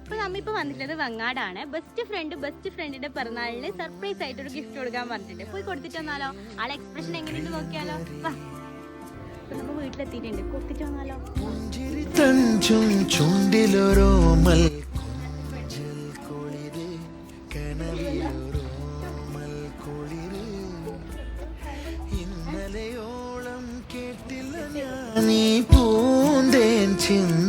അപ്പോൾ നമ്മളിപ്പോൾ വന്നിട്ടുള്ളത് വെങ്ങാടാണ്. ബെസ്റ്റ് ഫ്രണ്ടിന്റെ പിറന്നാളിന് സർപ്രൈസ് ആയിട്ട് ഒരു ഗിഫ്റ്റ് കൊടുക്കാൻ പറഞ്ഞിട്ടുണ്ട്. പോയി കൊടുത്തിട്ട് വന്നാലോ? ആളെ എക്സ്പ്രഷൻ എങ്ങനെയുണ്ട് നോക്കിയാലോ. വാ, നമ്മൾ വീട്ടിലെത്തിയിട്ടുണ്ട്. കൊടുത്തിട്ട് വന്നാലോ? നീ പൂന്തേൻ ചിന്ത